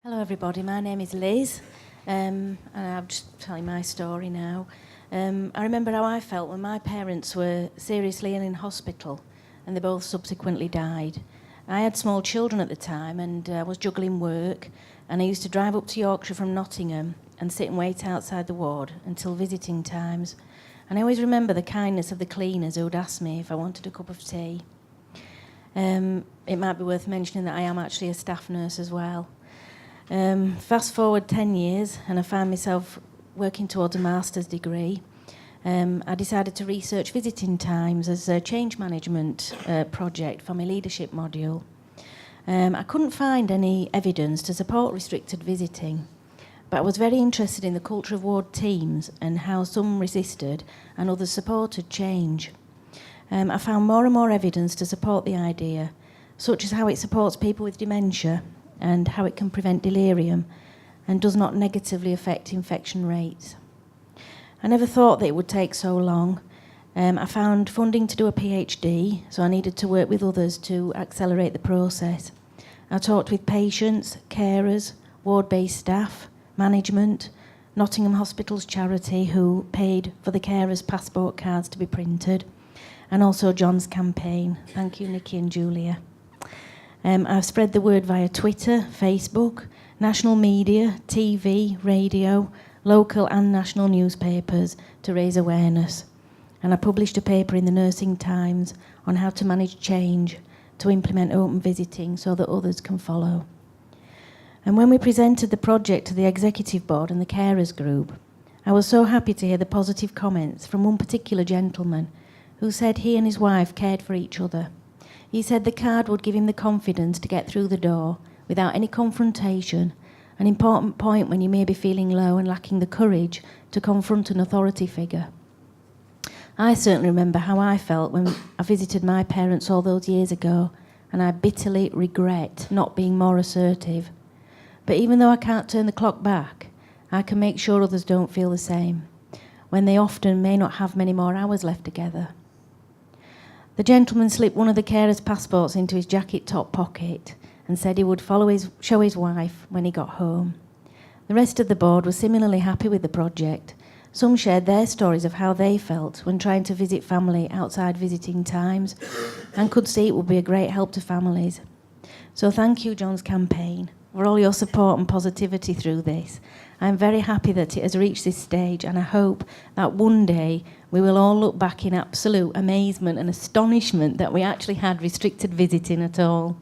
Hello everybody, my name is Liz, and I'll just tell you my story now. I remember how I felt when my parents were seriously ill in hospital and they both subsequently died. I had small children at the time and I was juggling work, and I used to drive up to Yorkshire from Nottingham and sit and wait outside the ward until visiting times. And I always remember the kindness of the cleaners who would ask me if I wanted a cup of tea. It might be worth mentioning that I am actually a staff nurse as well. Fast forward 10 years and I found myself working towards a master's degree. I decided to research visiting times as a change management project for my leadership module. I couldn't find any evidence to support restricted visiting, but I was very interested in the culture of ward teams and how some resisted and others supported change. I found more and more evidence to support the idea, such as how it supports people with dementia and how it can prevent delirium and does not negatively affect infection rates. I never thought that it would take so long. I found funding to do a PhD, so I needed to work with others to accelerate the process. I talked with patients, carers, ward-based staff, management, Nottingham Hospital's charity who paid for the carers' passport cards to be printed, and also John's campaign. Thank you, Nikki and Julia. I've spread the word via Twitter, Facebook, national media, TV, radio, local and national newspapers to raise awareness. And I published a paper in the Nursing Times on how to manage change, to implement open visiting so that others can follow. And when we presented the project to the executive board and the carers group, I was so happy to hear the positive comments from one particular gentleman who said he and his wife cared for each other. He said the card would give him the confidence to get through the door without any confrontation, an important point when you may be feeling low and lacking the courage to confront an authority figure. I certainly remember how I felt when I visited my parents all those years ago, and I bitterly regret not being more assertive. But even though I can't turn the clock back, I can make sure others don't feel the same, when they often may not have many more hours left together. The gentleman slipped one of the carers' passports into his jacket top pocket and said he would show his wife when he got home. The rest of the board was similarly happy with the project. Some shared their stories of how they felt when trying to visit family outside visiting times and could see it would be a great help to families. So thank you, John's campaign, for all your support and positivity through this. I'm very happy that it has reached this stage, and I hope that one day we will all look back in absolute amazement and astonishment that we actually had restricted visiting at all.